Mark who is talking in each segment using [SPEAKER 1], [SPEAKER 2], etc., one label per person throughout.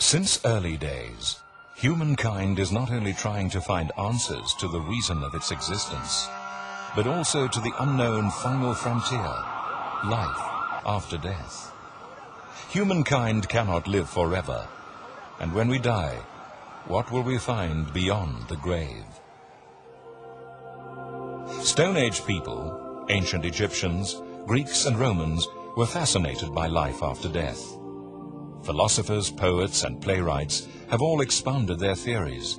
[SPEAKER 1] Since early days, humankind is not only trying to find answers to the reason of its existence, but also to the unknown final frontier, life after death. Humankind cannot live forever, and when we die, what will we find beyond the grave? Stone Age people, ancient Egyptians, Greeks and Romans were fascinated by life after death. Philosophers, poets and playwrights have all expounded their theories.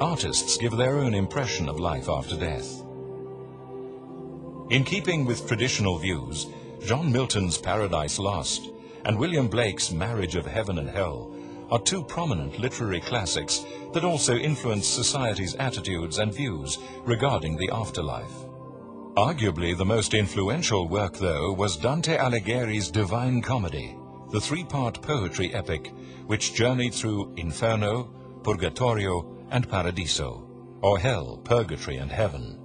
[SPEAKER 1] Artists give their own impression of life after death. In keeping with traditional views, John Milton's Paradise Lost and William Blake's Marriage of Heaven and Hell are two prominent literary classics that also influence society's attitudes and views regarding the afterlife. Arguably the most influential work, though, was Dante Alighieri's Divine Comedy, the three-part poetry epic which journeyed through Inferno, Purgatorio and Paradiso, or Hell, Purgatory and Heaven.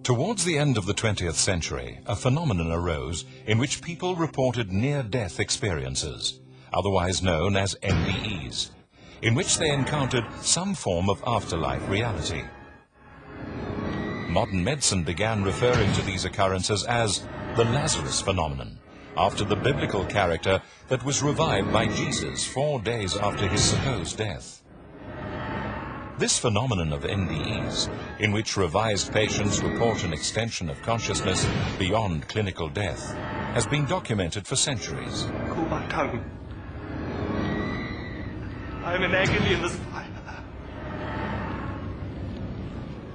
[SPEAKER 1] Towards the end of the 20th century, a phenomenon arose in which people reported near-death experiences, otherwise known as NDEs, in which they encountered some form of afterlife reality. Modern medicine began referring to these occurrences as the Lazarus phenomenon, after the biblical character that was revived by Jesus 4 days after his supposed death. This phenomenon of NDEs, in which revised patients report an extension of consciousness beyond clinical death, has been documented for centuries.
[SPEAKER 2] Cool my tongue. I'm in agony in this fire.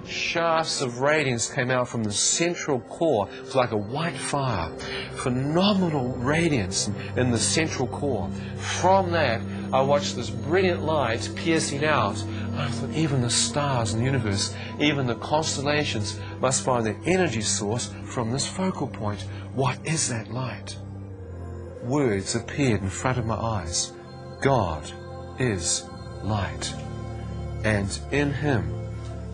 [SPEAKER 3] Shafts of radiance came out from the central core. It was like a white fire. Phenomenal radiance in the central core. From that, I watched this brilliant light piercing out. I thought even the stars in the universe, even the constellations, must find their energy source from this focal point. What is that light? Words appeared in front of my eyes. God is light, and in him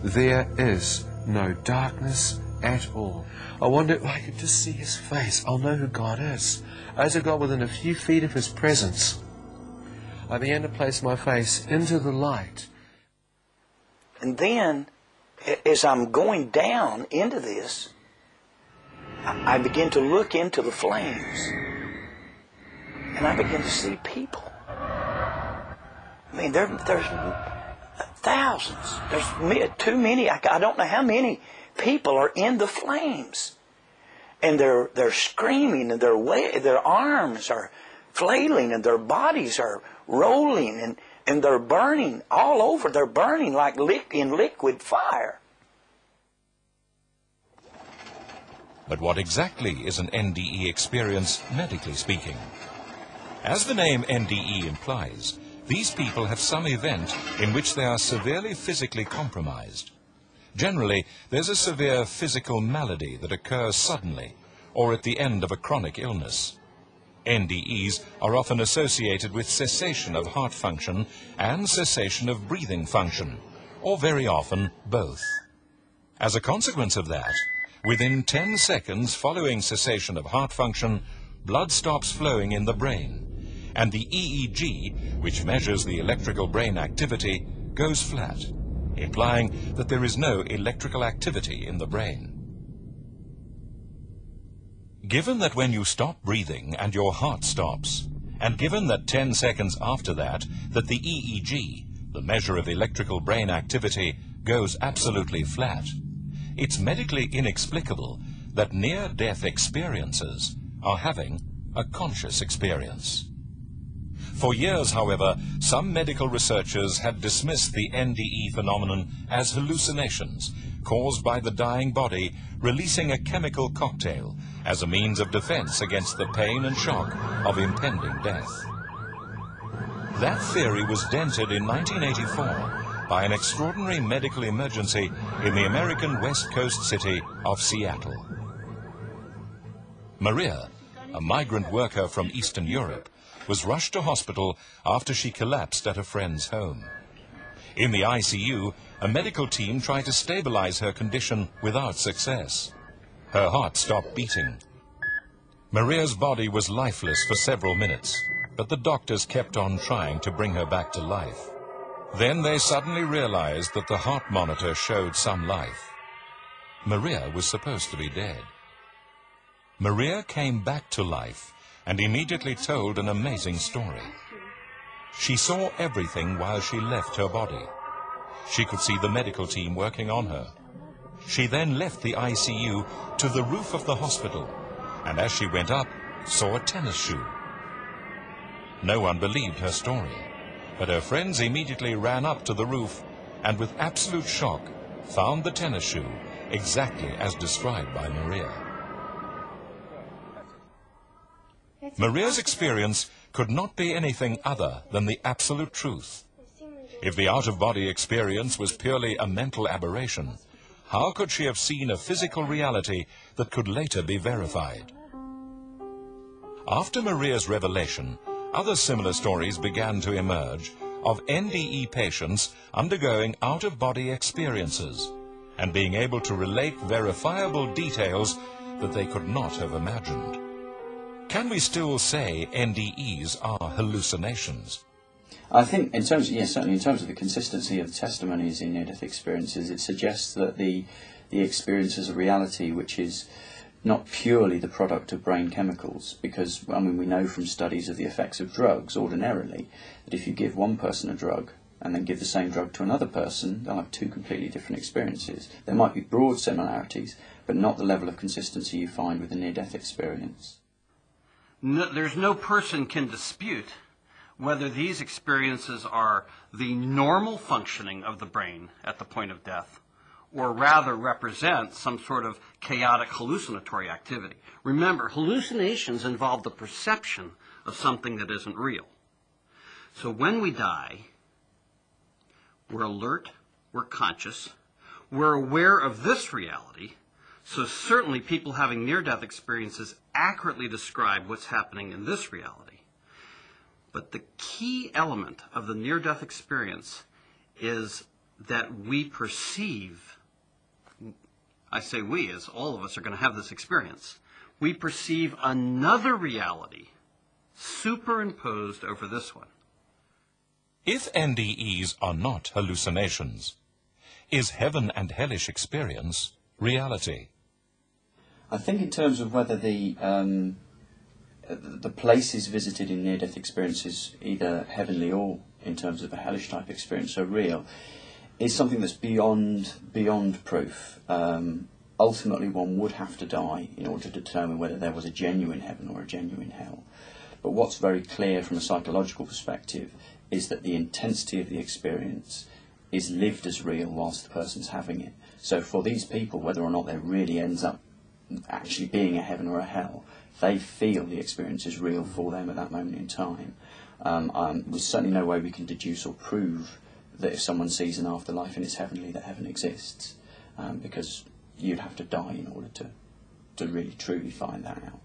[SPEAKER 3] there is no darkness at all. I wonder if I could just see his face. I'll know who God is. As I got within a few feet of his presence, I began to place my face into the light.
[SPEAKER 4] And then, as I'm going down into this, I begin to look into the flames. And I begin to see people. I mean, there's thousands. There's too many. I don't know how many people are in the flames. And they're screaming, and their arms are flailing, and their bodies are rolling, and they're burning all over. They're burning like in liquid fire.
[SPEAKER 1] But what exactly is an NDE experience, medically speaking? As the name NDE implies, these people have some event in which they are severely physically compromised. Generally, there's a severe physical malady that occurs suddenly or at the end of a chronic illness. NDEs are often associated with cessation of heart function and cessation of breathing function, or very often both. As a consequence of that, within 10 seconds following cessation of heart function, blood stops flowing in the brain, and the EEG, which measures the electrical brain activity, goes flat, implying that there is no electrical activity in the brain. Given that when you stop breathing and your heart stops, and given that 10 seconds after that the EEG, the measure of electrical brain activity, goes absolutely flat, it's medically inexplicable that near-death experiencers are having a conscious experience. For years, however, some medical researchers had dismissed the NDE phenomenon as hallucinations caused by the dying body releasing a chemical cocktail as a means of defense against the pain and shock of impending death. That theory was dented in 1984 by an extraordinary medical emergency in the American West Coast city of Seattle. Maria, a migrant worker from Eastern Europe, was rushed to hospital after she collapsed at a friend's home. In the ICU, a medical team tried to stabilize her condition without success. Her heart stopped beating. Maria's body was lifeless for several minutes, but the doctors kept on trying to bring her back to life. Then they suddenly realized that the heart monitor showed some life. Maria was supposed to be dead. Maria came back to life and immediately told an amazing story. She saw everything while she left her body. She could see the medical team working on her. She then left the ICU to the roof of the hospital, and as she went up, saw a tennis shoe. No one believed her story, but her friends immediately ran up to the roof and with absolute shock found the tennis shoe exactly as described by Maria. Maria's experience could not be anything other than the absolute truth. If the out-of-body experience was purely a mental aberration, how could she have seen a physical reality that could later be verified? After Maria's revelation, other similar stories began to emerge of NDE patients undergoing out-of-body experiences and being able to relate verifiable details that they could not have imagined. Can we still say NDEs are hallucinations?
[SPEAKER 5] I think, in terms, certainly in terms of the consistency of testimonies in near-death experiences, it suggests that the experience is a reality which is not purely the product of brain chemicals, because, I mean, we know from studies of the effects of drugs ordinarily that if you give one person a drug and then give the same drug to another person, they'll have two completely different experiences. There might be broad similarities, but not the level of consistency you find with a near-death experience.
[SPEAKER 6] No, there's no person can dispute whether these experiences are the normal functioning of the brain at the point of death, or rather represent some sort of chaotic hallucinatory activity. Remember, hallucinations involve the perception of something that isn't real. So when we die, we're alert, we're conscious, we're aware of this reality, so certainly people having near-death experiences accurately describe what's happening in this reality. But the key element of the near-death experience is that we perceive, I say we, as all of us are going to have this experience, we perceive another reality superimposed over this one.
[SPEAKER 1] If NDEs are not hallucinations, is heaven and hellish experience reality?
[SPEAKER 5] I think in terms of whether the places visited in near-death experiences, either heavenly or in terms of a hellish type experience, are real, is something that's beyond proof. Ultimately, one would have to die in order to determine whether there was a genuine heaven or a genuine hell. But what's very clear from a psychological perspective is that the intensity of the experience is lived as real whilst the person's having it. So for these people, whether or not there really ends up actually being a heaven or a hell, they feel the experience is real for them at that moment in time. There's certainly no way we can deduce or prove that if someone sees an afterlife and it's heavenly, that heaven exists, because you'd have to die in order to really truly find that out.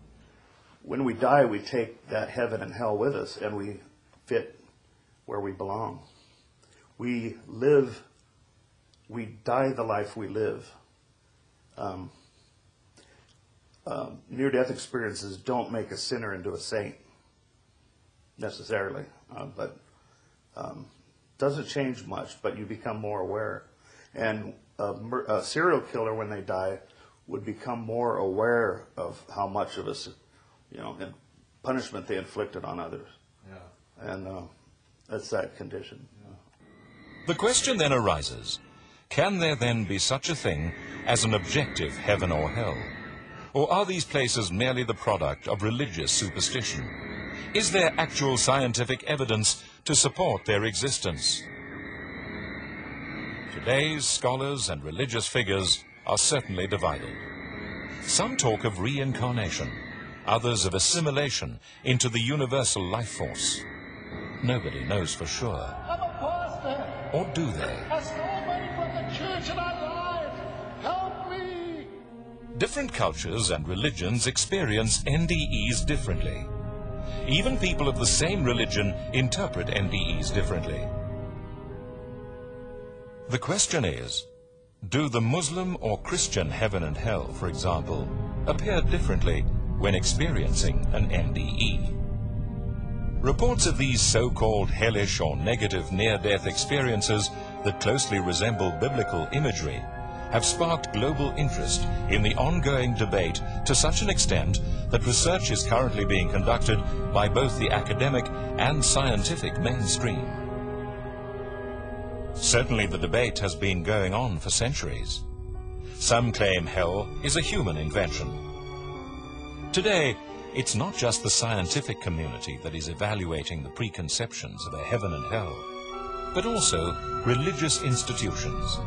[SPEAKER 7] When we die, we take that heaven and hell with us, and we fit where we belong. We die the life we live. Near-death experiences don't make a sinner into a saint, necessarily, but doesn't change much, but you become more aware. And a serial killer, when they die, would become more aware of how much of us, punishment they inflicted on others. Yeah. And that's that condition. Yeah.
[SPEAKER 1] The question then arises, can there then be such a thing as an objective heaven or hell? Or are these places merely the product of religious superstition? Is there actual scientific evidence to support their existence? Today's scholars and religious figures are certainly divided. Some talk of reincarnation, others of assimilation into the universal life force. Nobody knows for sure.
[SPEAKER 8] I'm a pastor.
[SPEAKER 1] Or do they?
[SPEAKER 8] I stole money from the church and I lied. Help me.
[SPEAKER 1] Different cultures and religions experience NDEs differently. Even people of the same religion interpret NDEs differently. The question is, do the Muslim or Christian heaven and hell, for example, appear differently when experiencing an NDE? Reports of these so-called hellish or negative near-death experiences that closely resemble biblical imagery have sparked global interest in the ongoing debate to such an extent that research is currently being conducted by both the academic and scientific mainstream. Certainly the debate has been going on for centuries. Some claim hell is a human invention. Today, it's not just the scientific community that is evaluating the preconceptions of a heaven and hell, but also religious institutions.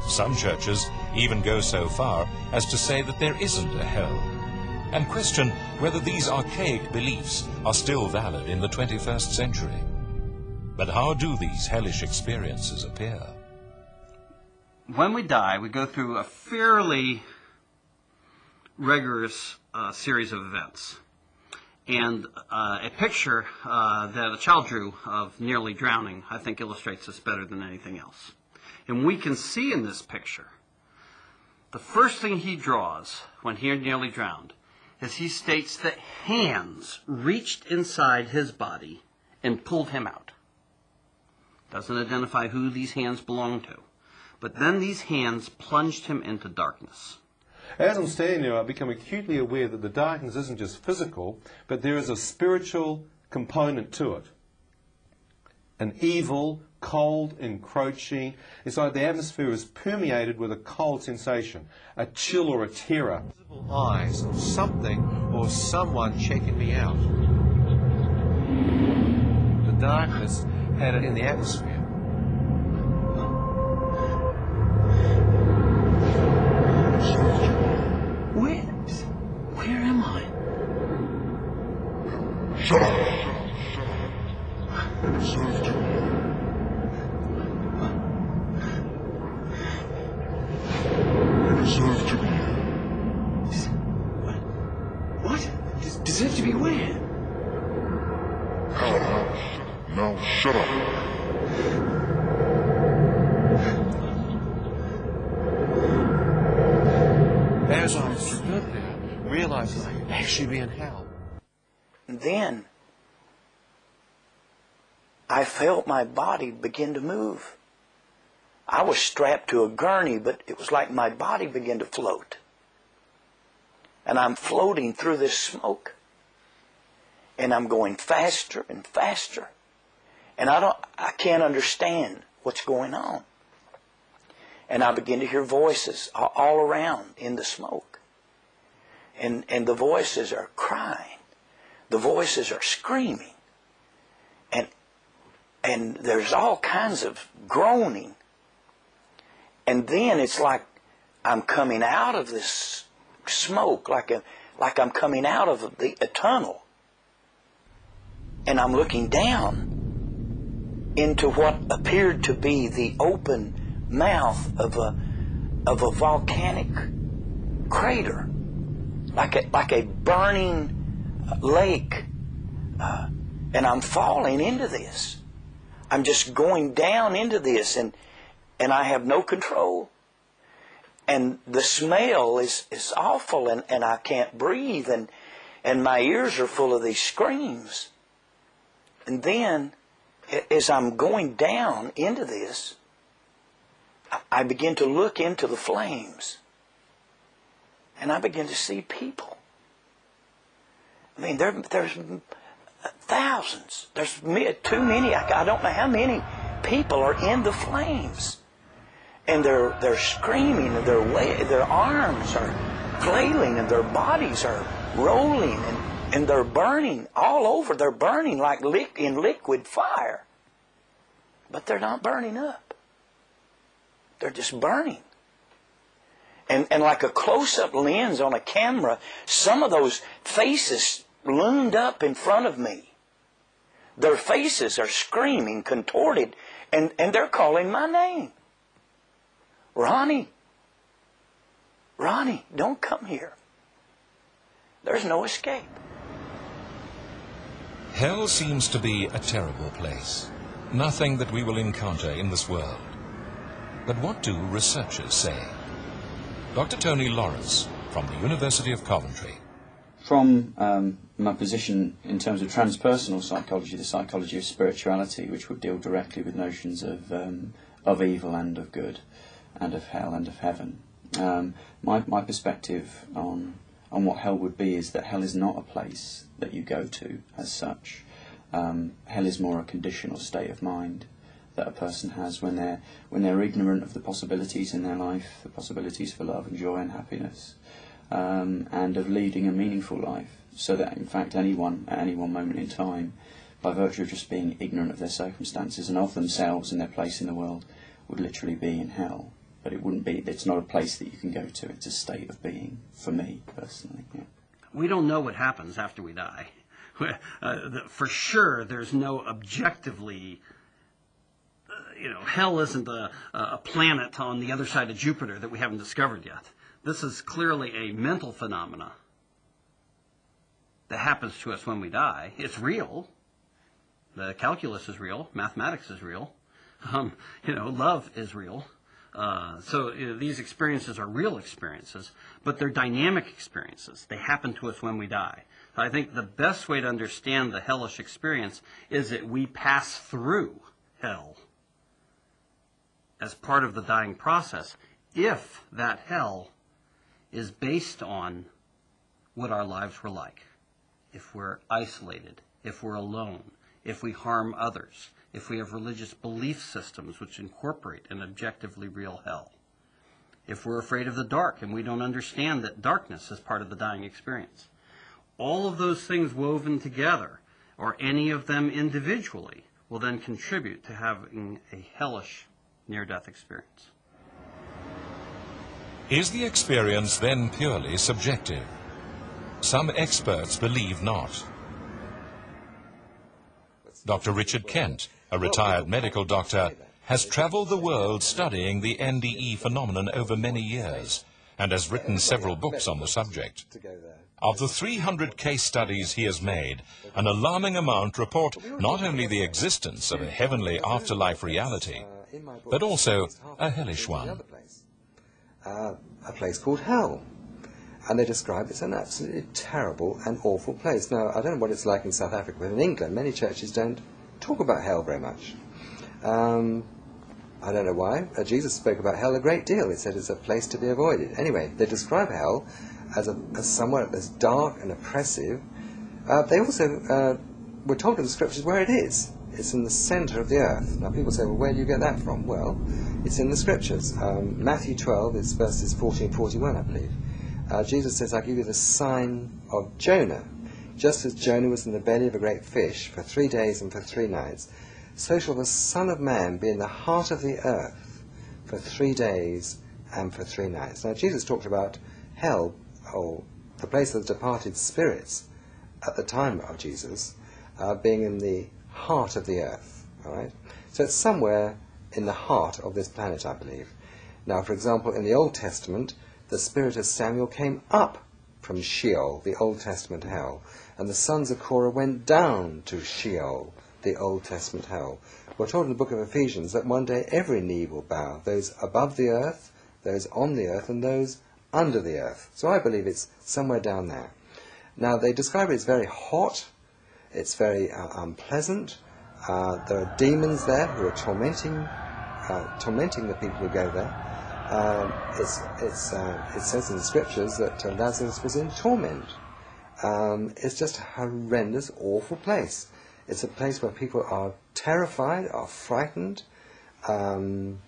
[SPEAKER 1] Some churches even go so far as to say that there isn't a hell, and question whether these archaic beliefs are still valid in the 21st century. But how do these hellish experiences appear?
[SPEAKER 6] When we die, we go through a fairly rigorous series of events. And a picture that a child drew of nearly drowning, I think, illustrates this better than anything else. And we can see in this picture, the first thing he draws when he nearly drowned is he states that hands reached inside his body and pulled him out. Doesn't identify who these hands belong to. But then these hands plunged him into darkness.
[SPEAKER 9] As I'm standing there, I become acutely aware that the darkness isn't just physical, but there is a spiritual component to it. An evil, cold, encroaching. It's like the atmosphere is permeated with a cold sensation, a chill or a terror.
[SPEAKER 3] Visible eyes of something or someone checking me out. The darkness had it in the atmosphere.
[SPEAKER 4] Where am I?
[SPEAKER 8] Shut up! Serve to me. Deserve to be here.
[SPEAKER 4] What? Deserve to be where?
[SPEAKER 8] Now shut up.
[SPEAKER 3] As I stood there, realized I'd actually be in hell.
[SPEAKER 4] And then I felt my body begin to move. I was strapped to a gurney, but it was like my body began to float. And I'm floating through this smoke. And I'm going faster and faster. And I can't understand what's going on. And I begin to hear voices all around in the smoke. And the voices are crying. The voices are screaming. And there's all kinds of groaning. And then it's like I'm coming out of this smoke, like I'm coming out of a tunnel. And I'm looking down into what appeared to be the open mouth of a volcanic crater, like a burning lake. And I'm falling into this. I'm just going down into this, and I have no control. And the smell is awful, and I can't breathe, and my ears are full of these screams. And then, as I'm going down into this, I begin to look into the flames. And I begin to see people. I mean, there's thousands. There's too many. I don't know how many people are in the flames. And they're screaming, and their arms are flailing, and their bodies are rolling, and they're burning all over. They're burning like in liquid fire. But they're not burning up. They're just burning. And like a close-up lens on a camera, some of those faces loomed up in front of me. Their faces are screaming, contorted, and they're calling my name. Ronnie, don't come here. There's no escape.
[SPEAKER 1] Hell seems to be a terrible place. Nothing that we will encounter in this world. But what do researchers say? Dr. Tony Lawrence from the University of Coventry.
[SPEAKER 5] from my position in terms of transpersonal psychology, the psychology of spirituality, which would deal directly with notions of evil and of good, and of hell and of heaven. My perspective on what hell would be is that hell is not a place that you go to as such. Hell is more a conditional state of mind that a person has when they're ignorant of the possibilities in their life, the possibilities for love and joy and happiness, and of leading a meaningful life, so that in fact anyone at any one moment in time, by virtue of just being ignorant of their circumstances and of themselves and their place in the world, would literally be in hell. But it's not a place that you can go to, it's a state of being, for me personally. Yeah.
[SPEAKER 6] We don't know what happens after we die. For sure, there's no objectively, hell isn't a planet on the other side of Jupiter that we haven't discovered yet. This is clearly a mental phenomena that happens to us when we die. It's real. The calculus is real. Mathematics is real. Love is real. So these experiences are real experiences, but they're dynamic experiences. They happen to us when we die. I think the best way to understand the hellish experience is that we pass through hell as part of the dying process, if that hell is based on what our lives were like. If we're isolated, if we're alone, if we harm others, if we have religious belief systems which incorporate an objectively real hell, if we're afraid of the dark and we don't understand that darkness is part of the dying experience. All of those things woven together, or any of them individually, will then contribute to having a hellish near-death experience.
[SPEAKER 1] Is the experience then purely subjective? Some experts believe not. Dr. Richard Kent, a retired medical doctor, has travelled the world studying the NDE phenomenon over many years and has written several books on the subject. Of the 300 case studies he has made, an alarming amount report not only the existence of a heavenly afterlife reality, but also a hellish one.
[SPEAKER 10] A place called hell. And they describe it as an absolutely terrible and awful place. Now, I don't know what it's like in South Africa, but in England, many churches don't talk about hell very much. I don't know why. Jesus spoke about hell a great deal. He said it's a place to be avoided. Anyway, they describe hell as somewhat as dark and oppressive. They also were told in the scriptures where it is. It's in the centre of the earth. Now, people say, well, where do you get that from? Well, it's in the scriptures. Matthew 12 is verses 40 and 41, I believe. Jesus says, I give you the sign of Jonah. Just as Jonah was in the belly of a great fish for 3 days and for 3 nights, so shall the Son of Man be in the heart of the earth for 3 days and for 3 nights. Now, Jesus talked about hell, or the place of the departed spirits, at the time of Jesus, being in the heart of the earth. All right? So it's somewhere in the heart of this planet, I believe. Now, for example, in the Old Testament, the spirit of Samuel came up from Sheol, the Old Testament hell, and the sons of Korah went down to Sheol, the Old Testament hell. We're told in the book of Ephesians that one day every knee will bow, those above the earth, those on the earth, and those under the earth. So I believe it's somewhere down there. Now, they describe it as very hot, it's very unpleasant. There are demons there who are tormenting the people who go there. It says in the scriptures that Lazarus was in torment. It's just a horrendous, awful place. It's a place where people are terrified, are frightened, and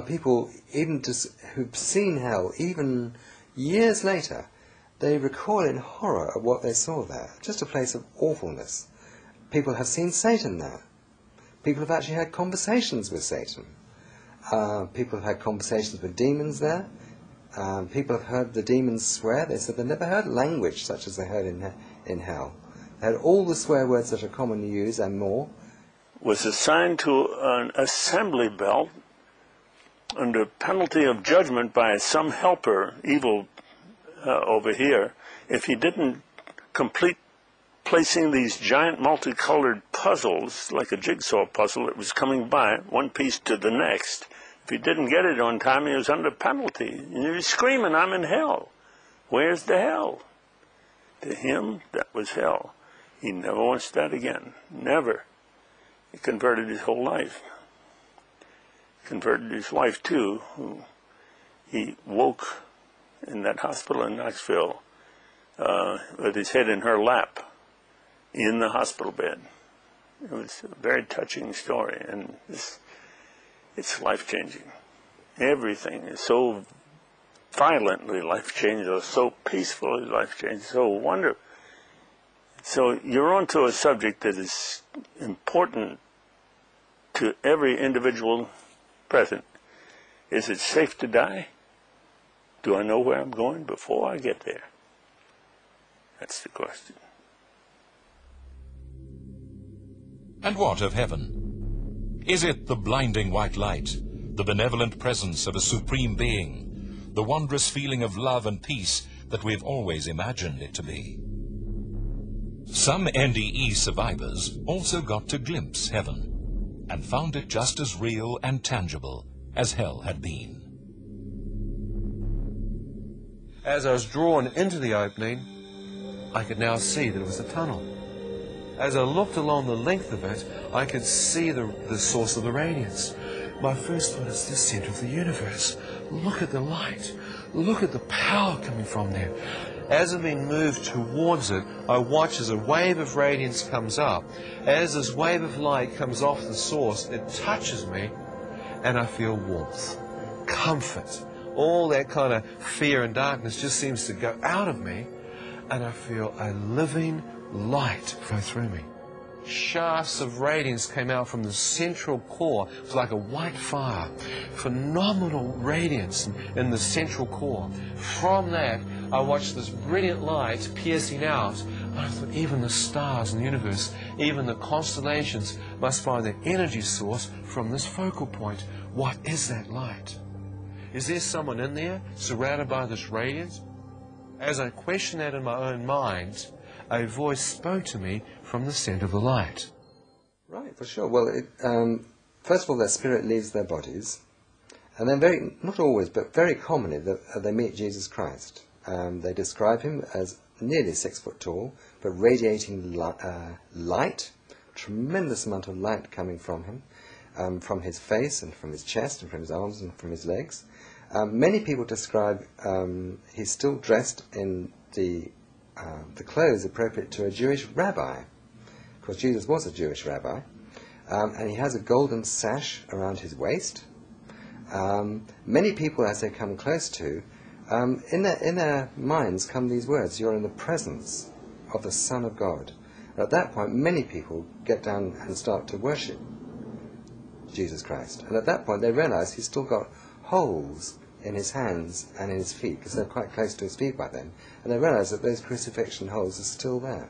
[SPEAKER 10] people, even who've seen hell, even years later, they recoil in horror at what they saw there. Just a place of awfulness. People have seen Satan there. People have actually had conversations with Satan. People have had conversations with demons there. People have heard the demons swear. They said they never heard language such as they heard in hell. They had all the swear words that are commonly used and more.
[SPEAKER 11] Was assigned to an assembly belt under penalty of judgment by some helper, evil over here, if he didn't complete placing these giant multicolored puzzles, like a jigsaw puzzle that was coming by, one piece to the next. If he didn't get it on time, he was under penalty. And he was screaming, I'm in hell. Where's the hell? To him, that was hell. He never wants that again. Never. He converted his whole life. Converted his wife, too, who he woke in that hospital in Knoxville with his head in her lap in the hospital bed. It was a very touching story, and it's life-changing. Everything is so violently life-changing, or so peacefully life-changing, so wonderful. So you're onto a subject that is important to every individual present. Is it safe to die? Do I know where I'm going before I get there? That's the question.
[SPEAKER 1] And what of heaven? Is it the blinding white light, the benevolent presence of a supreme being, the wondrous feeling of love and peace that we've always imagined it to be? Some NDE survivors also got to glimpse heaven and found it just as real and tangible as hell had been.
[SPEAKER 3] As I was drawn into the opening, I could now see that it was a tunnel. As I looked along the length of it, I could see the source of the radiance. My first thought is the center of the universe. Look at the light. Look at the power coming from there. As I've been moved towards it, I watch as a wave of radiance comes up. As this wave of light comes off the source, it touches me, and I feel warmth, comfort. All that kind of fear and darkness just seems to go out of me, and I feel a living light flow through me. Shafts of radiance came out from the central core. It was like a white fire. Phenomenal radiance in the central core. From that, I watched this brilliant light piercing out. And I thought, even the stars in the universe, even the constellations must find their energy source from this focal point. What is that light? Is there someone in there surrounded by this radiance? As I questioned that in my own mind, a voice spoke to me from the center of the light.
[SPEAKER 10] Right, for sure. Well, first of all, their spirit leaves their bodies, and then not always, but very commonly, they meet Jesus Christ. They describe him as nearly 6 foot tall, but radiating light, tremendous amount of light coming from him, from his face and from his chest and from his arms and from his legs. Many people describe he's still dressed in the clothes appropriate to a Jewish rabbi. Of course, Jesus was a Jewish rabbi. And he has a golden sash around his waist. Many people, as they come close to, in their minds come these words, "You're in the presence of the Son of God." And at that point, many people get down and start to worship Jesus Christ. And at that point, they realize he's still got holes in his hands and in his feet, because they're quite close to his feet by then. And they realize that those crucifixion holes are still there.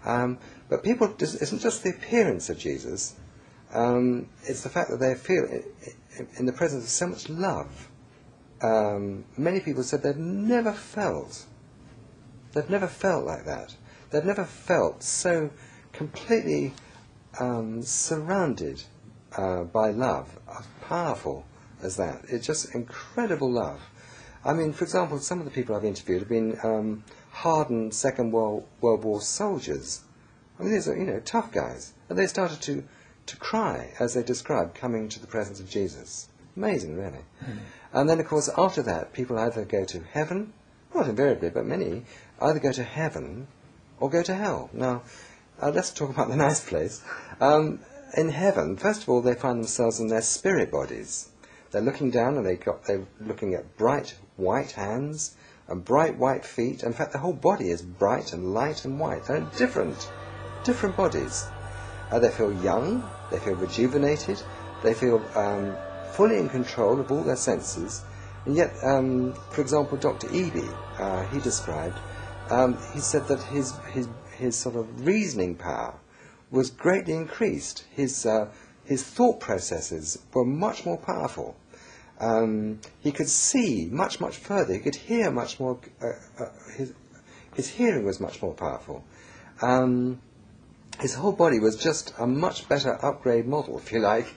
[SPEAKER 10] But people, it isn't just the appearance of Jesus, it's the fact that they feel in the presence of so much love. Many people said they've never felt like that. They've never felt so completely surrounded by love, powerful as that. It's just incredible love. I mean, for example, some of the people I've interviewed have been hardened Second World War soldiers. I mean, these are, tough guys. And they started to cry as they described coming to the presence of Jesus. Amazing, really. And then, of course, after that, people either go to heaven, not invariably, but many, either go to heaven or go to hell. Now, let's talk about the nice place. In heaven, first of all, they find themselves in their spirit bodies. They're looking down and they're looking at bright white hands and bright white feet. In fact, the whole body is bright and light and white. They're different bodies. They feel young, they feel rejuvenated, they feel fully in control of all their senses. And yet, for example, Dr. Eby, he described, he said that his sort of reasoning power was greatly increased. His thought processes were much more powerful. He could see much further. He could hear much more. His hearing was much more powerful. His whole body was just a much better upgrade model, if you like.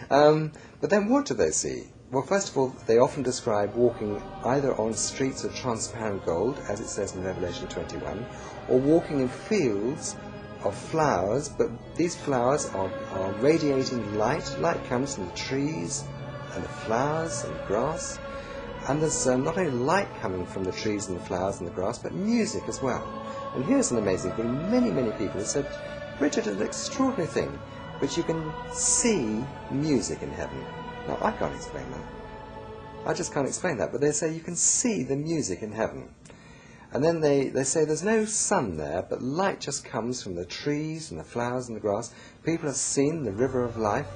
[SPEAKER 10] But then what do they see? Well, first of all, they often describe walking either on streets of transparent gold, as it says in Revelation 21, or walking in fields of flowers, but these flowers are radiating light. Light comes from the trees and the flowers and grass. And there's not only light coming from the trees and the flowers and the grass, but music as well. And here's an amazing thing. Many, many people have said, Richard, it's an extraordinary thing, but you can see music in heaven. Now, I can't explain that. I just can't explain that, but they say you can see the music in heaven. And then they say there's no sun there, but light just comes from the trees and the flowers and the grass. People have seen the river of life.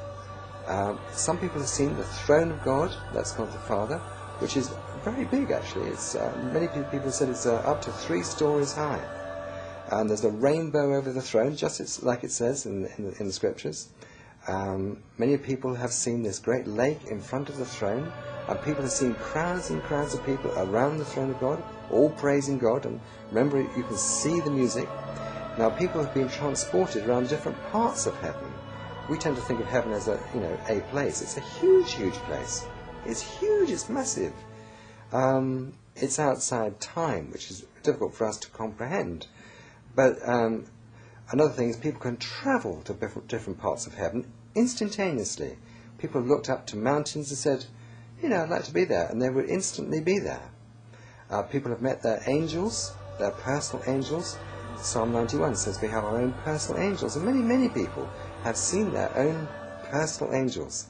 [SPEAKER 10] Some people have seen the throne of God, that's God the Father, which is very big actually. It's many people said it's up to 3 stories high. And there's a rainbow over the throne, just like it says in the scriptures. Many people have seen this great lake in front of the throne, and people have seen crowds and crowds of people around the throne of God, all praising God. And remember, you can see the music. Now, people have been transported around different parts of heaven. We tend to think of heaven as a place. It's a huge, huge place. It's huge. It's massive. It's outside time, which is difficult for us to comprehend. But another thing is people can travel to different parts of heaven instantaneously. People have looked up to mountains and said, I'd like to be there, and they would instantly be there. People have met their angels, their personal angels. Psalm 91 says we have our own personal angels, and many, many people have seen their own personal angels.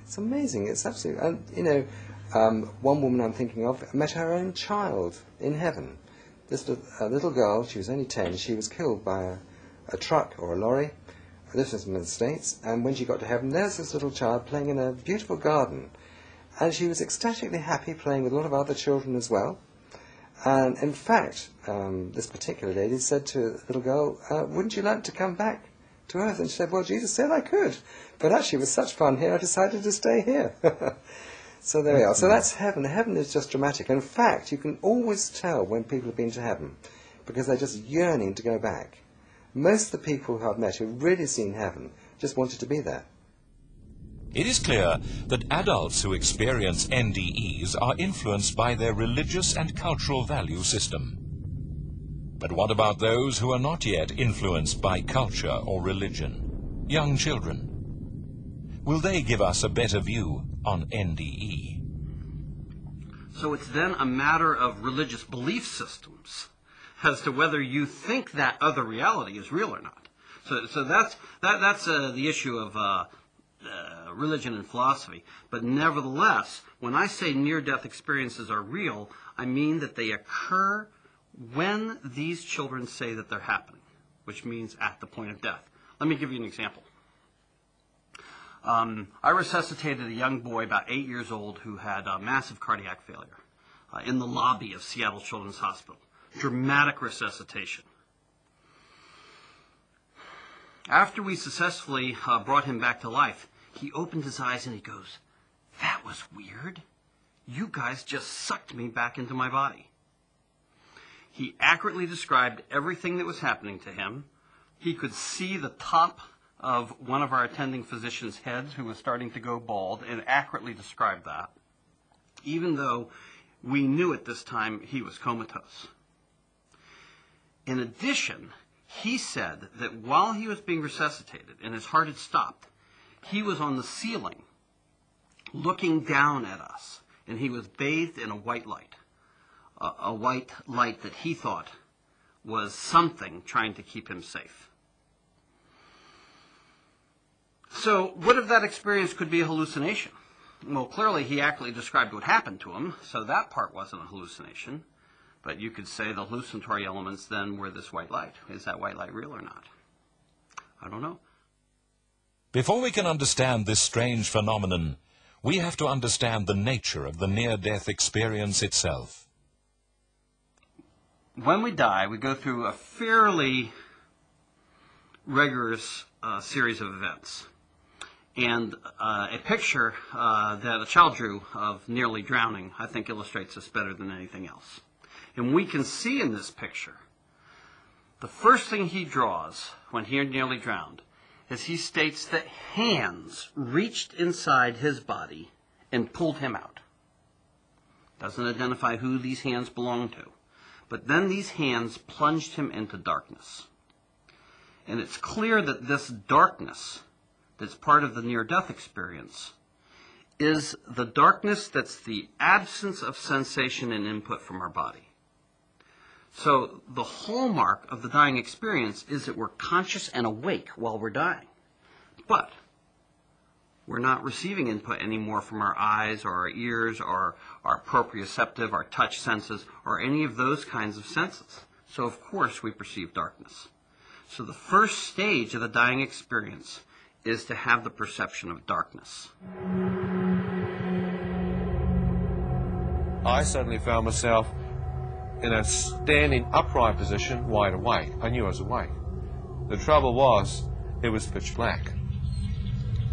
[SPEAKER 10] It's amazing. It's absolutely... one woman I'm thinking of met her own child in heaven. This little girl, she was only 10, she was killed by a truck or a lorry. This was in the States, and when she got to heaven, there's this little child playing in a beautiful garden. And she was ecstatically happy, playing with a lot of other children as well. And in fact, this particular lady said to the little girl, wouldn't you like to come back to Earth? And she said, well, Jesus said I could. But actually, it was such fun here, I decided to stay here. So there we are. So that's heaven. Heaven is just dramatic. In fact, you can always tell when people have been to heaven, because they're just yearning to go back. Most of the people who I've met who've really seen heaven just wanted to be there.
[SPEAKER 1] It is clear that adults who experience NDEs are influenced by their religious and cultural value system. But what about those who are not yet influenced by culture or religion? Young children. Will they give us a better view on NDE?
[SPEAKER 6] So it's then a matter of religious belief systems as to whether you think that other reality is real or not. So that's the issue of religion and philosophy. But nevertheless, when I say near-death experiences are real, I mean that they occur when these children say that they're happening, which means at the point of death. Let me give you an example. I resuscitated a young boy about 8 years old who had massive cardiac failure in the lobby of Seattle Children's Hospital. Dramatic resuscitation. After we successfully brought him back to life, he opened his eyes and he goes, "That was weird. You guys just sucked me back into my body." He accurately described everything that was happening to him. He could see the top of one of our attending physicians' heads who was starting to go bald, and accurately described that, even though we knew at this time he was comatose. In addition, he said that while he was being resuscitated and his heart had stopped, he was on the ceiling looking down at us, and he was bathed in a white light. A white light that he thought was something trying to keep him safe. So what if that experience could be a hallucination? Well, clearly he accurately described what happened to him, so that part wasn't a hallucination. But you could say the hallucinatory elements then were this white light. Is that white light real or not? I don't know.
[SPEAKER 1] Before we can understand this strange phenomenon, we have to understand the nature of the near-death experience itself.
[SPEAKER 6] When we die, we go through a fairly rigorous series of events. And a picture that a child drew of nearly drowning, I think, illustrates this better than anything else. And we can see in this picture, the first thing he draws when he nearly drowned is he states that hands reached inside his body and pulled him out. Doesn't identify who these hands belong to. But then these hands plunged him into darkness. And it's clear that this darkness that's part of the near-death experience is the darkness that's the absence of sensation and input from our body. So the hallmark of the dying experience is that we're conscious and awake while we're dying. But we're not receiving input anymore from our eyes or our ears or our proprioceptive, our touch senses, or any of those kinds of senses. So of course we perceive darkness. So the first stage of the dying experience is to have the perception of darkness.
[SPEAKER 9] I suddenly found myself in a standing upright position, wide awake. I knew I was awake. The trouble was, it was pitch black.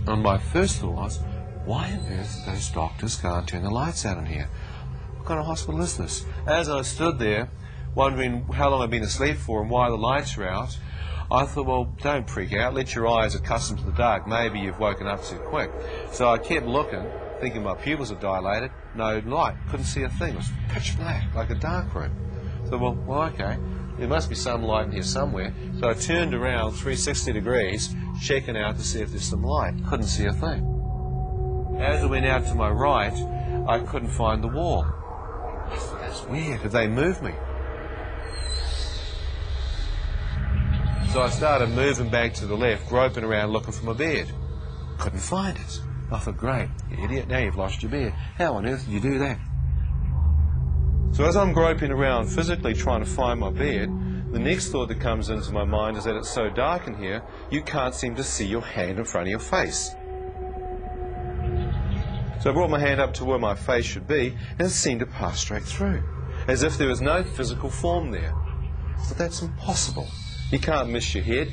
[SPEAKER 9] And my first thought was, why on earth did those doctors go and turn the lights out in here? What kind of hospital is this? As I stood there, wondering how long I'd been asleep for and why the lights were out, I thought, well, don't freak out. Let your eyes accustom to the dark. Maybe you've woken up too quick. So I kept looking, thinking my pupils had dilated. No light. Couldn't see a thing. It was pitch black, like a dark room. So, well, okay. There must be some light in here somewhere. So I turned around 360 degrees, checking out to see if there's some light. Couldn't see a thing. As I went out to my right, I couldn't find the wall. I thought, that's weird. Have they moved me? So I started moving back to the left, groping around looking for my bed. Couldn't find it. I thought, great, you idiot, now you've lost your bed. How on earth did you do that? So as I'm groping around physically trying to find my bed, the next thought that comes into my mind is that it's so dark in here, you can't seem to see your hand in front of your face. So I brought my hand up to where my face should be, and it seemed to pass straight through, as if there was no physical form there. I thought, that's impossible. You can't miss your head.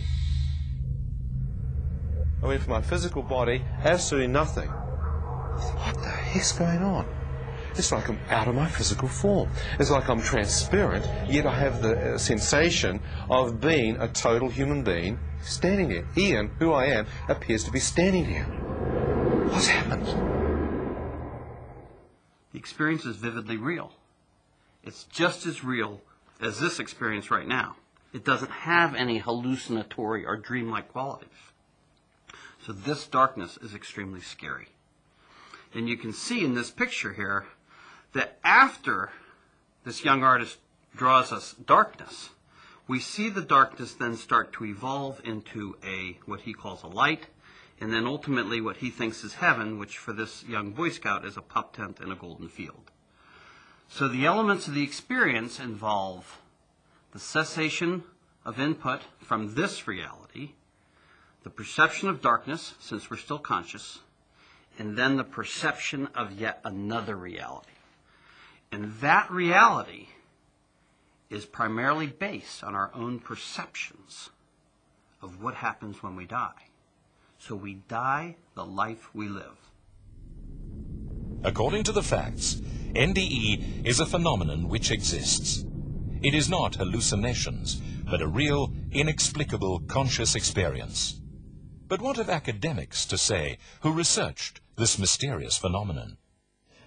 [SPEAKER 9] I went for my physical body, absolutely nothing. I thought, what the heck's going on? It's like I'm out of my physical form. It's like I'm transparent, yet I have the sensation of being a total human being standing there. Ian, who I am, appears to be standing here. What's happened?
[SPEAKER 6] The experience is vividly real. It's just as real as this experience right now. It doesn't have any hallucinatory or dreamlike qualities. So this darkness is extremely scary. And you can see in this picture here that after this young artist draws us darkness, we see the darkness then start to evolve into what he calls a light, and then ultimately what he thinks is heaven, which for this young Boy Scout is a pup tent in a golden field. So the elements of the experience involve the cessation of input from this reality, the perception of darkness, since we're still conscious, and then the perception of yet another reality. And that reality is primarily based on our own perceptions of what happens when we die. So we die the life we live.
[SPEAKER 1] According to the facts, NDE is a phenomenon which exists. It is not hallucinations, but a real, inexplicable conscious experience. But what have academics to say who researched this mysterious phenomenon?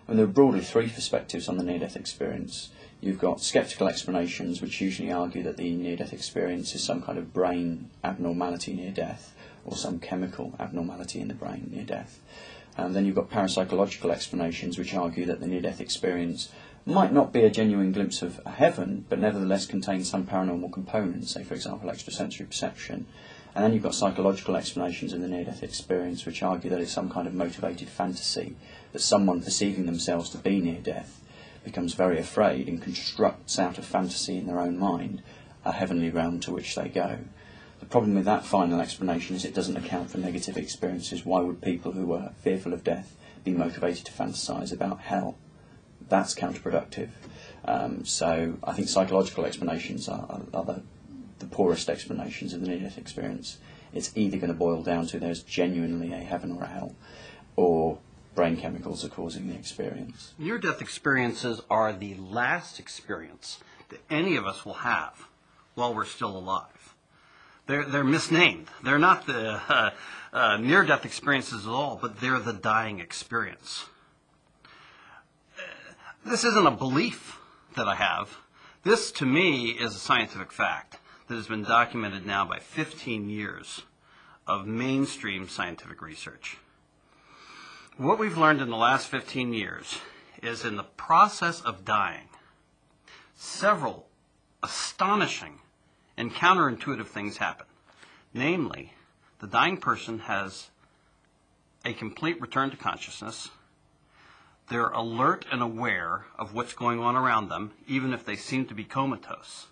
[SPEAKER 5] And there are broadly three perspectives on the near-death experience. You've got sceptical explanations, which usually argue that the near-death experience is some kind of brain abnormality near death, or some chemical abnormality in the brain near death. And then you've got parapsychological explanations, which argue that the near-death experience might not be a genuine glimpse of a heaven, but nevertheless contains some paranormal components, say, for example, extrasensory perception. And then you've got psychological explanations in the near-death experience, which argue that it's some kind of motivated fantasy, that someone perceiving themselves to be near death becomes very afraid and constructs out of fantasy in their own mind a heavenly realm to which they go. The problem with that final explanation is it doesn't account for negative experiences. Why would people who are fearful of death be motivated to fantasize about hell? That's counterproductive. So I think psychological explanations are the poorest explanations of the near-death experience. It's either going to boil down to there's genuinely a heaven or a hell, or brain chemicals are causing the experience.
[SPEAKER 6] Near-death experiences are the last experience that any of us will have while we're still alive. They're misnamed. They're not the near-death experiences at all, but they're the dying experience. This isn't a belief that I have. This, to me, is a scientific fact that has been documented now by 15 years of mainstream scientific research. What we've learned in the last 15 years is in the process of dying, several astonishing and counterintuitive things happen. Namely, the dying person has a complete return to consciousness. They're alert and aware of what's going on around them, even if they seem to be comatose.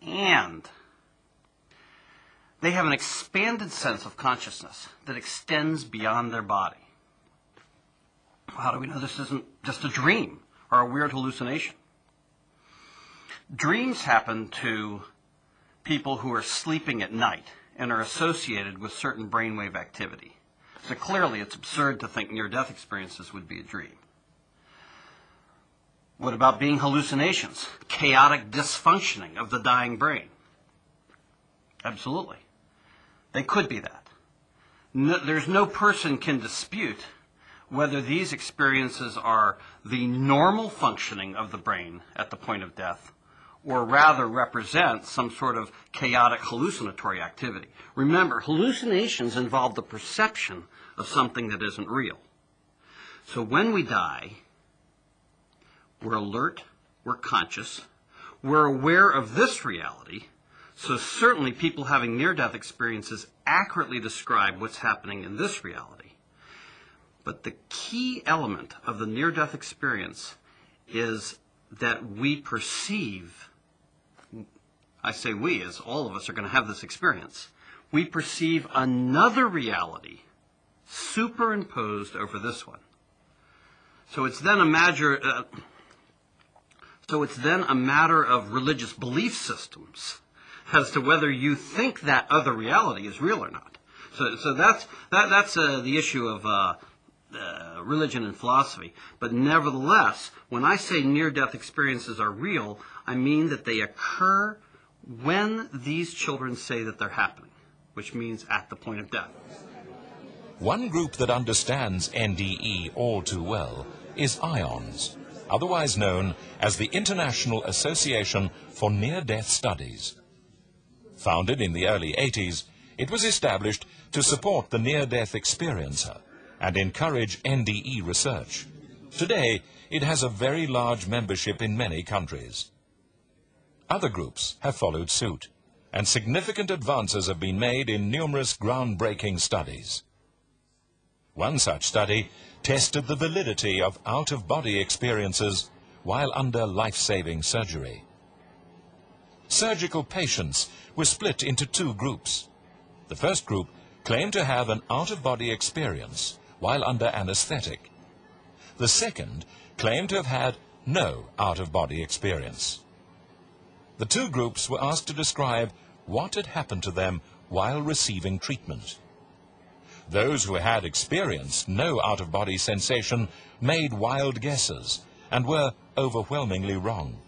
[SPEAKER 6] And they have an expanded sense of consciousness that extends beyond their body. How do we know this isn't just a dream or a weird hallucination? Dreams happen to people who are sleeping at night and are associated with certain brainwave activity. So clearly it's absurd to think near-death experiences would be a dream. What about being hallucinations? Chaotic dysfunctioning of the dying brain? Absolutely. They could be that. There's no person can dispute whether these experiences are the normal functioning of the brain at the point of death, or rather represent some sort of chaotic hallucinatory activity. Remember, hallucinations involve the perception of something that isn't real. So when we die, we're alert, we're conscious, we're aware of this reality, so certainly people having near-death experiences accurately describe what's happening in this reality. But the key element of the near-death experience is that we perceive, I say we, as all of us are going to have this experience, we perceive another reality superimposed over this one. So it's then a matter of religious belief systems as to whether you think that other reality is real or not. So that's the issue of religion and philosophy. But nevertheless, when I say near-death experiences are real, I mean that they occur when these children say that they're happening, which means at the point of death.
[SPEAKER 1] One group that understands NDE all too well is IONS, otherwise known as the International Association for Near-Death Studies. Founded in the early 80s, it was established to support the near-death experiencer and encourage NDE research. Today, it has a very large membership in many countries. Other groups have followed suit, and significant advances have been made in numerous groundbreaking studies. One such study tested the validity of out-of-body experiences while under life-saving surgery. Surgical patients were split into two groups. The first group claimed to have an out-of-body experience while under anesthetic. The second claimed to have had no out-of-body experience. The two groups were asked to describe what had happened to them while receiving treatment. Those who had experienced no out-of-body sensation made wild guesses and were overwhelmingly wrong.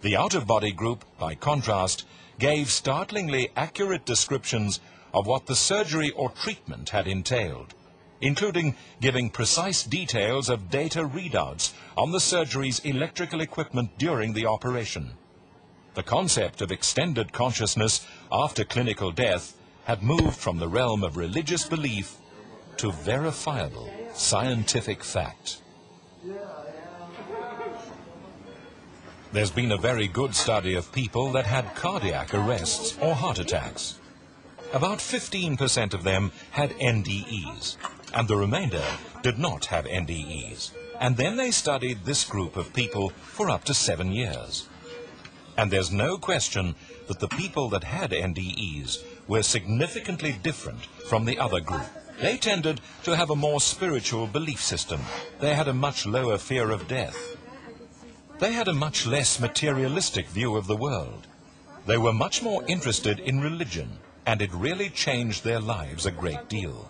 [SPEAKER 1] The out-of-body group, by contrast, gave startlingly accurate descriptions of what the surgery or treatment had entailed, including giving precise details of data readouts on the surgery's electrical equipment during the operation. The concept of extended consciousness after clinical death had moved from the realm of religious belief to verifiable scientific fact. There's been a very good study of people that had cardiac arrests or heart attacks. About 15% of them had NDEs, and the remainder did not have NDEs. And then they studied this group of people for up to 7 years. And there's no question that the people that had NDEs were significantly different from the other group. They tended to have a more spiritual belief system. They had a much lower fear of death. They had a much less materialistic view of the world. They were much more interested in religion, and it really changed their lives a great deal.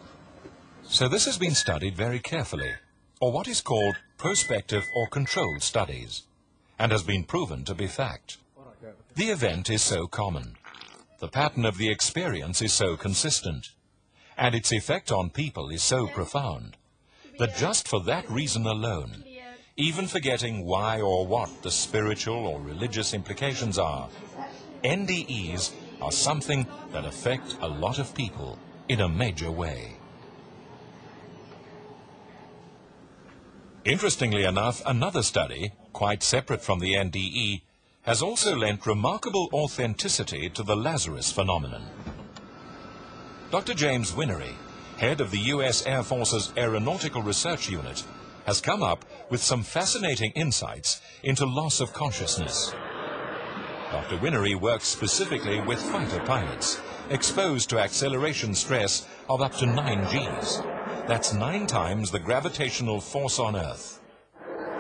[SPEAKER 1] So this has been studied very carefully, or what is called prospective or controlled studies, and has been proven to be fact. The event is so common. The pattern of the experience is so consistent, and its effect on people is so profound, that just for that reason alone, even forgetting why or what the spiritual or religious implications are. NDEs are something that affect a lot of people in a major way. Interestingly enough, another study, quite separate from the NDE, has also lent remarkable authenticity to the Lazarus phenomenon. Dr. James Winery, head of the U.S. Air Force's Aeronautical Research Unit, has come up with some fascinating insights into loss of consciousness. Dr. Winery works specifically with fighter pilots, exposed to acceleration stress of up to 9 Gs. That's 9 times the gravitational force on Earth.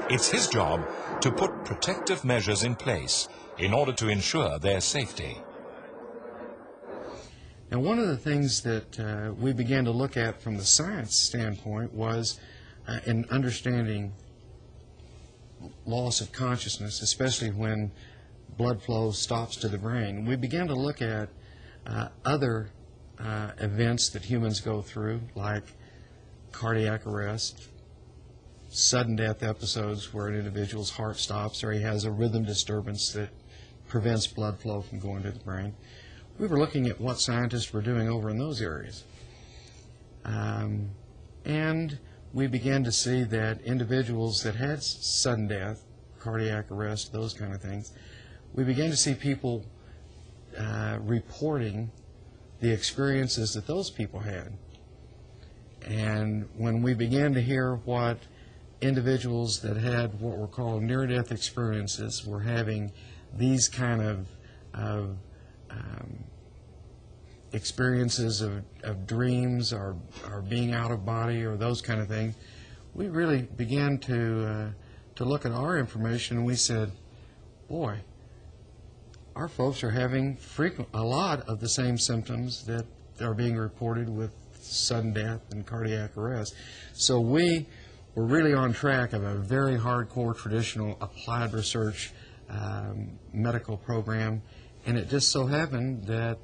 [SPEAKER 1] It's his job to put protective measures in place in order to ensure their safety.
[SPEAKER 12] Now, one of the things that we began to look at from the science standpoint was in understanding loss of consciousness, especially when blood flow stops to the brain. We began to look at other events that humans go through, like cardiac arrest, sudden death episodes where an individual's heart stops or he has a rhythm disturbance that prevents blood flow from going to the brain. We were looking at what scientists were doing over in those areas. And we began to see that individuals that had sudden death, cardiac arrest, those kind of things, we began to see people reporting the experiences that those people had. And when we began to hear what individuals that had what were called near-death experiences were having these kind of experiences of dreams or being out of body or those kind of things, we really began to look at our information, and we said, boy, our folks are having a lot of the same symptoms that are being reported with sudden death and cardiac arrest. So we were really on track of a very hardcore traditional applied research medical program, and it just so happened that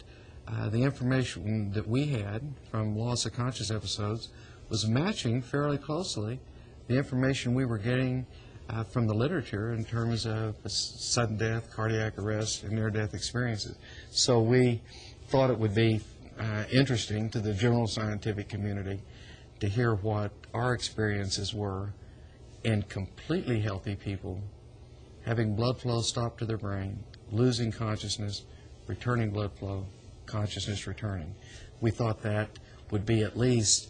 [SPEAKER 12] the information that we had from loss of conscious episodes was matching fairly closely the information we were getting from the literature in terms of sudden death, cardiac arrest, and near-death experiences. So we thought it would be interesting to the general scientific community to hear what our experiences were in completely healthy people having blood flow stop to their brain, losing consciousness, returning blood flow, consciousness returning. We thought that would be at least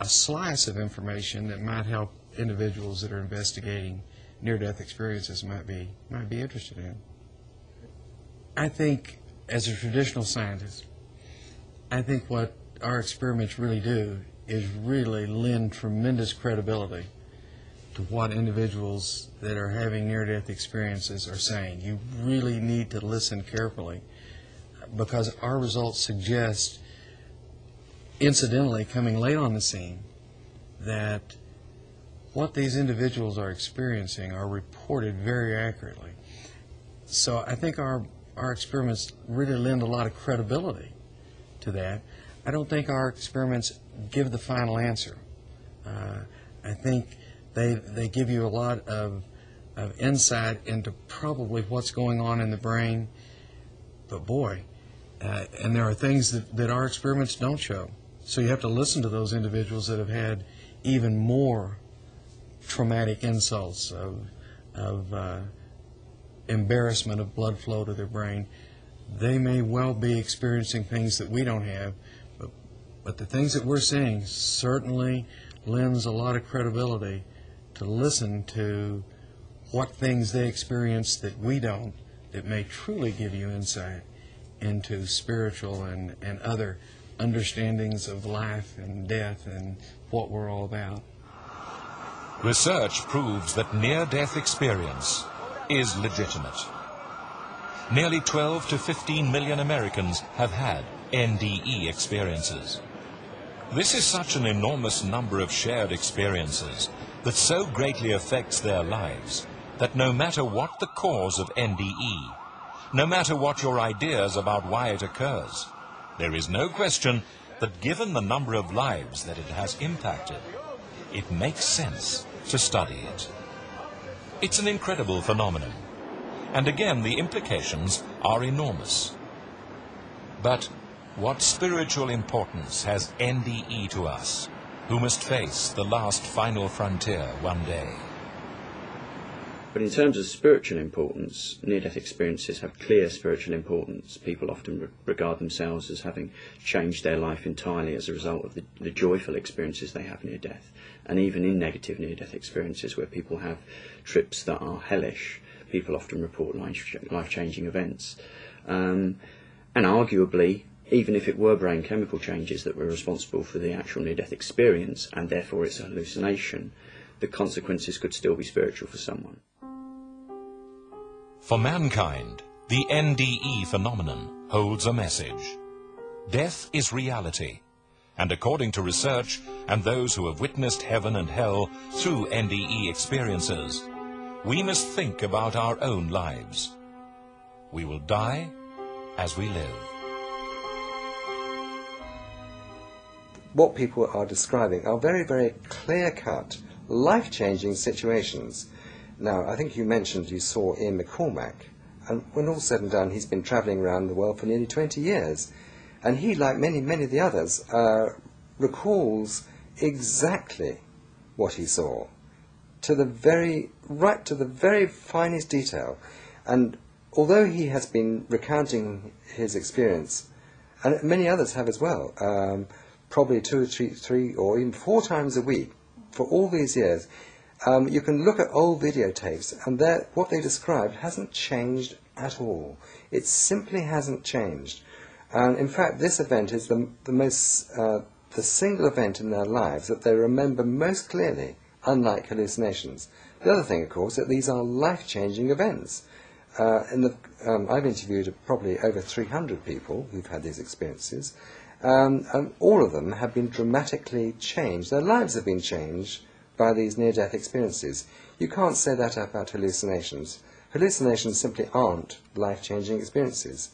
[SPEAKER 12] a slice of information that might help individuals that are investigating near-death experiences might be interested in. I think, as a traditional scientist, I think what our experiments really do is really lend tremendous credibility to what individuals that are having near-death experiences are saying. You really need to listen carefully, because our results suggest, incidentally, coming late on the scene, that what these individuals are experiencing are reported very accurately. So I think our experiments really lend a lot of credibility to that. I don't think our experiments give the final answer. I think they give you a lot of insight into probably what's going on in the brain, but boy, and there are things that our experiments don't show. So you have to listen to those individuals that have had even more traumatic insults of embarrassment of blood flow to their brain. They may well be experiencing things that we don't have, but the things that we're seeing certainly lends a lot of credibility to listen to what things they experience that we don't, that may truly give you insight into spiritual and other understandings of life and death and what we're all about.
[SPEAKER 1] Research proves that near-death experience is legitimate. Nearly 12 to 15 million Americans have had NDE experiences. This is such an enormous number of shared experiences that so greatly affects their lives that no matter what the cause of NDE, no matter what your ideas about why it occurs, there is no question that given the number of lives that it has impacted, it makes sense to study it. It's an incredible phenomenon, and again the implications are enormous. But what spiritual importance has NDE to us, who must face the last final frontier one day?
[SPEAKER 5] But in terms of spiritual importance, near-death experiences have clear spiritual importance. People often regard themselves as having changed their life entirely as a result of the joyful experiences they have near death. And even in negative near-death experiences where people have trips that are hellish, people often report life-changing events. And arguably, even if it were brain chemical changes that were responsible for the actual near-death experience, and therefore it's a hallucination, the consequences could still be spiritual for someone.
[SPEAKER 1] For mankind, the NDE phenomenon holds a message. Death is reality, and according to research and those who have witnessed heaven and hell through NDE experiences, we must think about our own lives. We will die as we live.
[SPEAKER 10] What people are describing are very, very clear-cut, life-changing situations. Now, I think you mentioned you saw Ian McCormack, and when all's said and done, he's been travelling around the world for nearly 20 years. And he, like many, many of the others, recalls exactly what he saw, right to the very finest detail. And although he has been recounting his experience, and many others have as well, probably 2 or 3 or even 4 times a week for all these years, you can look at old videotapes, and what they described hasn't changed at all. It simply hasn't changed. And in fact, this event is the single event in their lives that they remember most clearly, unlike hallucinations. The other thing, of course, that these are life-changing events. I've interviewed probably over 300 people who've had these experiences, and all of them have been dramatically changed. Their lives have been changed by these near-death experiences. You can't say that about hallucinations. Hallucinations simply aren't life-changing experiences,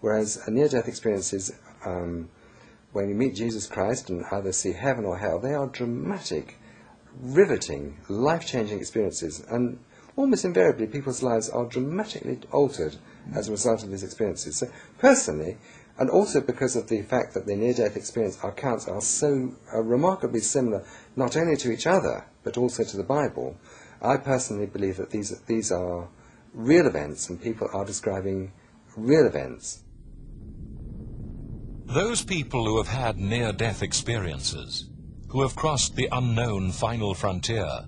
[SPEAKER 10] whereas near-death experiences, when you meet Jesus Christ and either see heaven or hell, they are dramatic, riveting, life-changing experiences, and almost invariably people's lives are dramatically altered as a result of these experiences. So personally, and also because of the fact that the near-death experience accounts are so remarkably similar not only to each other but also to the Bible, I personally believe that these are real events and people are describing real events.
[SPEAKER 1] Those people who have had near-death experiences, who have crossed the unknown final frontier,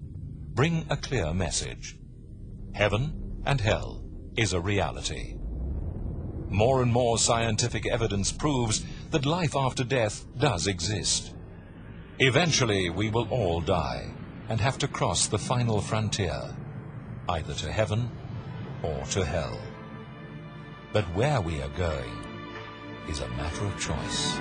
[SPEAKER 1] bring a clear message. Heaven and hell is a reality. More and more scientific evidence proves that life after death does exist. Eventually, we will all die and have to cross the final frontier, either to heaven or to hell. But where we are going is a matter of choice.